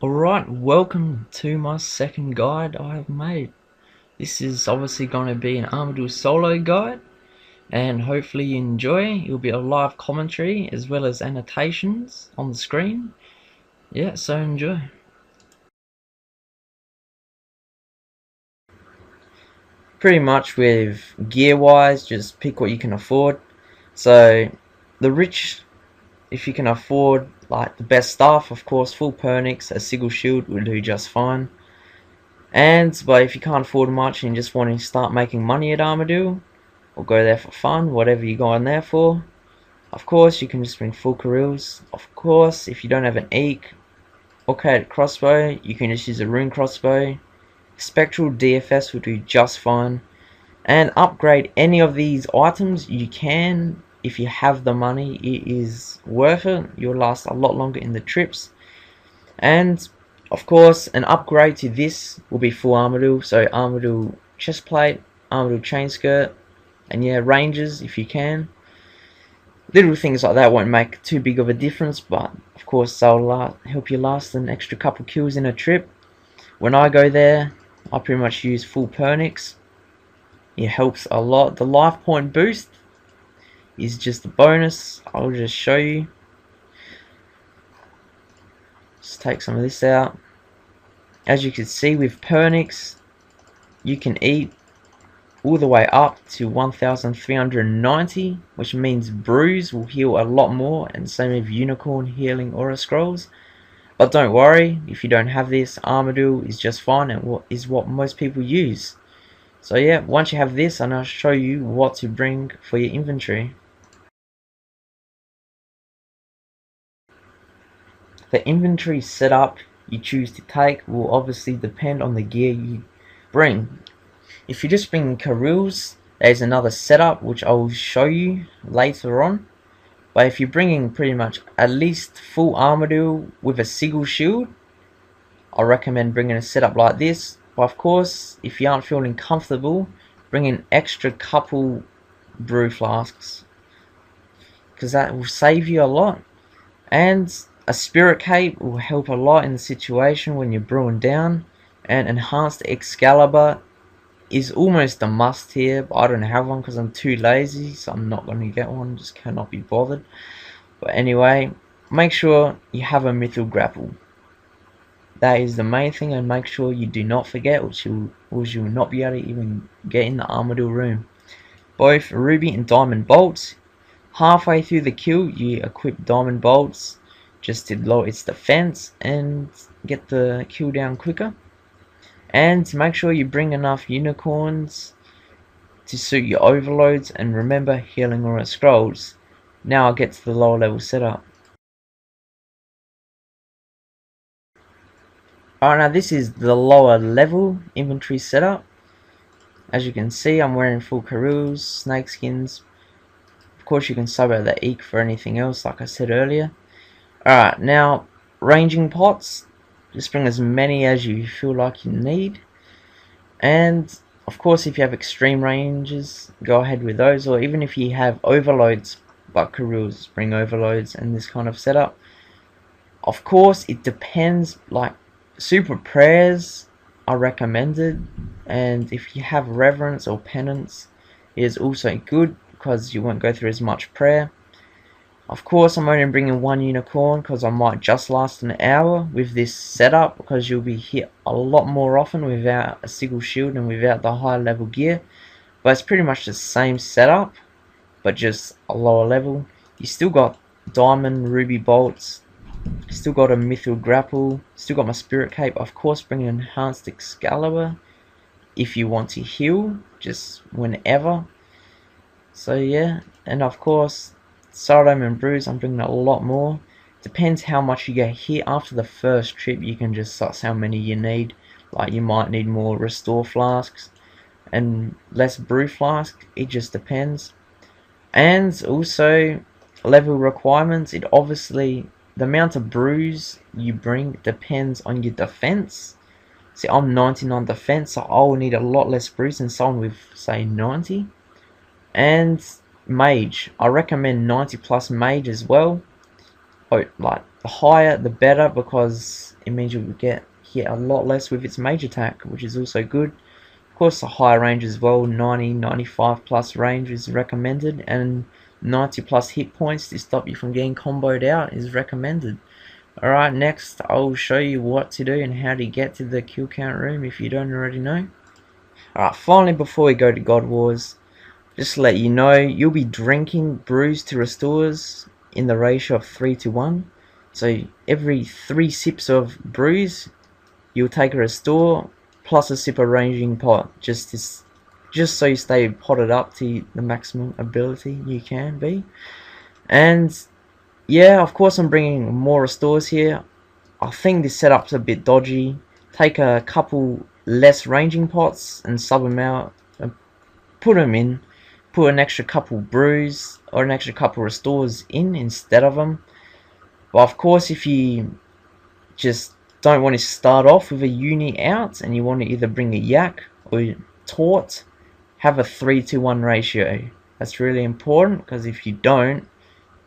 Alright, welcome to my second guide I have made. This is obviously going to be an Armadyl solo guide, and hopefully you enjoy. It'll be a live commentary as well as annotations on the screen. Yeah, so enjoy. Pretty much with gear wise, just pick what you can afford. So the rich, if you can afford like the best stuff, of course full pernix, a sigil shield will do just fine. But if you can't afford much and you just want to start making money at Armadyl, or go there for fun, whatever you're going there for, of course you can just bring full careers. Of course, if you don't have an Eek or crossbow, you can just use a rune crossbow. Spectral DFS will do just fine. And upgrade any of these items you can if you have the money. It is worth it. You'll last a lot longer in the trips. And of course, an upgrade to this will be full Armadyl. So Armadyl chestplate, Armadyl chain skirt, and yeah, ranges if you can. Little things like that won't make too big of a difference, but of course they'll help you last an extra couple kills in a trip. When I go there, I pretty much use full pernix. It helps a lot. The life point boost is just a bonus. I'll just show you. Just take some of this out. As you can see, with pernix you can eat all the way up to 1390, which means bruise will heal a lot more, and same with unicorn healing aura scrolls. But don't worry, if you don't have this, Armadyl is just fine and is what most people use. So yeah, once you have this, I'll show you what to bring for your inventory. The inventory setup you choose to take will obviously depend on the gear you bring. If you just bring careers, there's another setup which I will show you later on. But if you're bringing pretty much at least full Armadyl with a sigil shield, I recommend bringing a setup like this. But of course, if you aren't feeling comfortable, bring an extra couple brew flasks, because that will save you a lot. And a spirit cape will help a lot in the situation when you're brewing down. And enhanced Excalibur is almost a must here, but I don't have one because I'm too lazy, so I'm not going to get one, just cannot be bothered. But anyway, make sure you have a mithril grapple. That is the main thing, and make sure you do not forget, which you will not be able to even get in the Armadyl room. Both ruby and diamond bolts. Halfway through the kill, you equip diamond bolts just to lower its defense and get the kill down quicker. And make sure you bring enough unicorns to suit your overloads, and remember healing aura scrolls. Now I'll get to the lower level setup. Alright, now this is the lower level inventory setup. As you can see, I'm wearing full careers, snakeskins. Of course you can sub out the Eek for anything else, like I said earlier. Alright, now ranging pots. Just bring as many as you feel like you need. And of course, if you have extreme ranges, go ahead with those. Or even if you have overloads, but careers, bring overloads and this kind of setup. Of course, it depends. Like super prayers are recommended, and if you have reverence or penance, it is also good because you won't go through as much prayer. Of course, I'm only bringing one unicorn because I might just last an hour with this setup, because you'll be hit a lot more often without a sigil shield and without the high level gear. But it's pretty much the same setup, but just a lower level. You still got diamond, ruby bolts, still got a mithril grapple, still got my spirit cape. Of course, bring an enhanced Excalibur if you want to heal, just whenever. So yeah, and of course, Stardom and Bruise, I'm bringing a lot more. Depends how much you get hit. After the first trip, you can just suss how many you need. Like you might need more restore flasks and less brew flask. It just depends. And also level requirements. It obviously, the amount of brews you bring depends on your defense. See, I'm 99 defense, so I'll need a lot less brews than someone with say 90. And mage, I recommend 90 plus mage as well. Oh, like the higher the better, because it means you'll get hit a lot less with its mage attack, which is also good. Of course, the higher range as well, 90, 95 plus range is recommended, and 90 plus hit points to stop you from getting comboed out is recommended. Alright, next I'll show you what to do and how to get to the kill count room if you don't already know. Alright, finally, before we go to God Wars, just to let you know, you'll be drinking brews to restores in the ratio of 3 to 1. So every 3 sips of brews, you'll take a restore plus a sip of ranging pot, just so you stay potted up to the maximum ability you can be. And yeah, of course I'm bringing more restores here. I think this setup's a bit dodgy. Take a couple less ranging pots and sub them out, and put them in. Put an extra couple brews or an extra couple restores in instead of them. But of course, if you just don't want to start off with a uni out and you want to either bring a yak or taunt, have a 3 to 1 ratio. That's really important, because if you don't,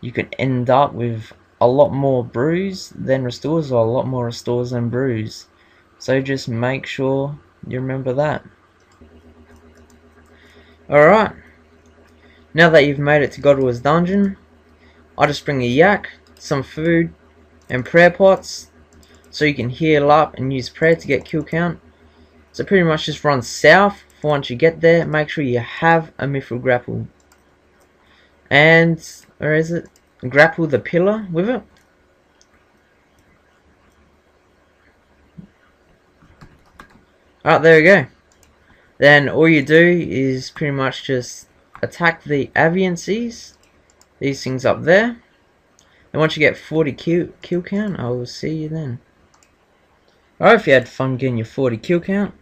you could end up with a lot more brews than restores, or a lot more restores than brews. So just make sure you remember that. Alright, now that you've made it to Godwar's dungeon, I just bring a yak, some food, and prayer pots, so you can heal up and use prayer to get kill count. So pretty much just run south. For once you get there, make sure you have a mithril grapple. And where is it? Grapple the pillar with it. Alright, there we go. Then all you do is pretty much just attack the aviancies, these things up there. And once you get 40 kill count, I will see you then. Alright, if you had fun getting your 40 kill count.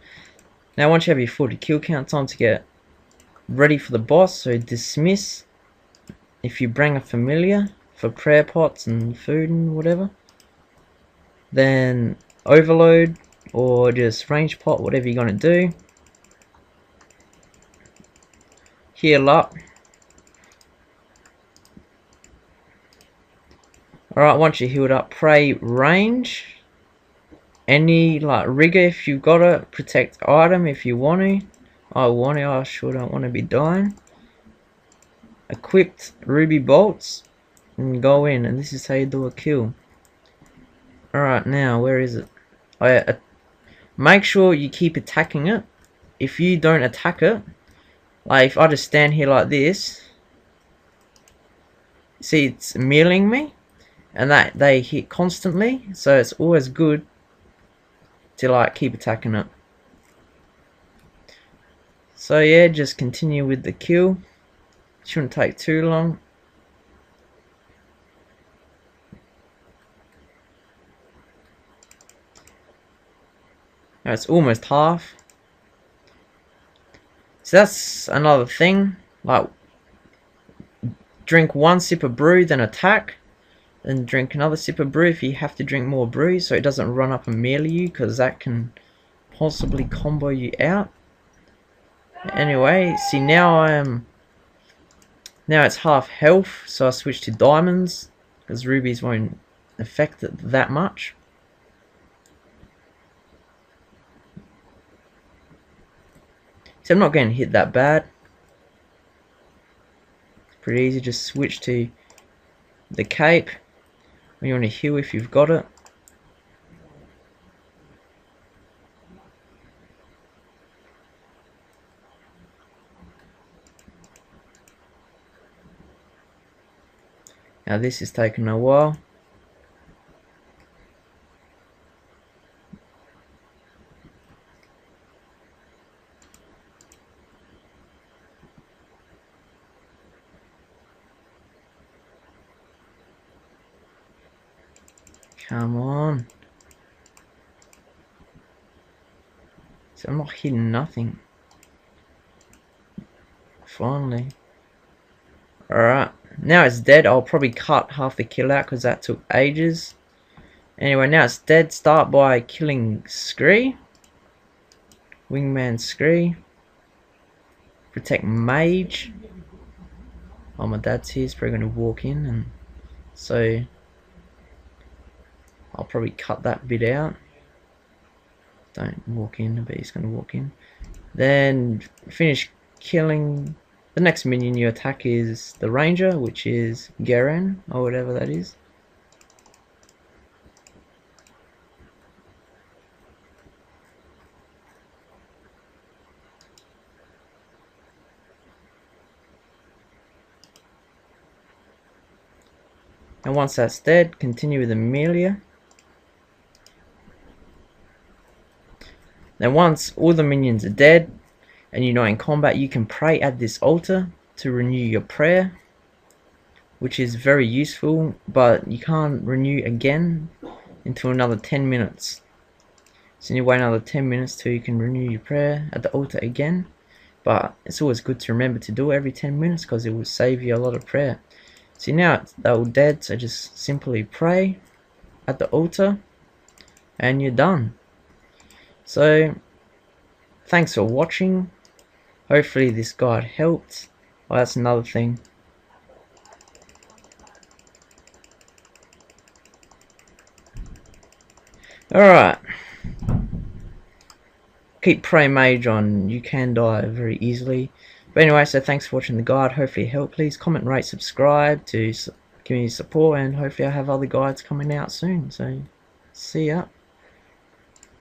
Now once you have your 40 kill count, time to get ready for the boss. So dismiss if you bring a familiar for prayer pots and food and whatever. Then overload or just range pot, whatever you're going to do. Heal up. Alright, once you're healed up, pray range. Any like rigor if you've got it. Protect item if you want to. I sure don't want to be dying. Equipped ruby bolts. And go in, and this is how you do a kill. Alright, now where is it? Make sure you keep attacking it. If you don't attack it, like if I just stand here like this, see it's mealing me, and that they hit constantly, so it's always good to like keep attacking it. So yeah, just continue with the kill. Shouldn't take too long. Now it's almost half. So that's another thing. Like, drink 1 sip of brew, then attack. Then drink another sip of brew if you have to drink more brew, so it doesn't run up and melee you, because that can possibly combo you out. Anyway, see now it's half health, so I switch to diamonds, because rubies won't affect it that much. So I'm not getting hit that bad. It's pretty easy, just switch to the cape when you want to heal if you've got it. Now this is taking a while. Come on. So I'm not hitting nothing. Finally. Alright. Now it's dead. I'll probably cut half the kill out because that took ages. Anyway, now it's dead. Start by killing Scree. Wingman Scree. Protect Mage. Oh, my dad's here. He's probably going to walk in, and so I'll probably cut that bit out. Don't walk in, but he's going to walk in. Then finish killing. The next minion you attack is the ranger, which is Garen, or whatever that is. And once that's dead, continue with Amelia. Then once all the minions are dead, and you're not in combat, you can pray at this altar to renew your prayer, which is very useful, but you can't renew again until another 10 minutes. So you wait another 10 minutes till you can renew your prayer at the altar again. But it's always good to remember to do it every 10 minutes because it will save you a lot of prayer. See, now they're all dead, so just simply pray at the altar and you're done. So thanks for watching. Hopefully this guide helped. Oh, that's another thing. Alright. Keep praying mage on, you can die very easily. But anyway, so thanks for watching the guide. Hopefully it helped. Please comment, rate, subscribe to give me support, and hopefully I have other guides coming out soon. So see ya.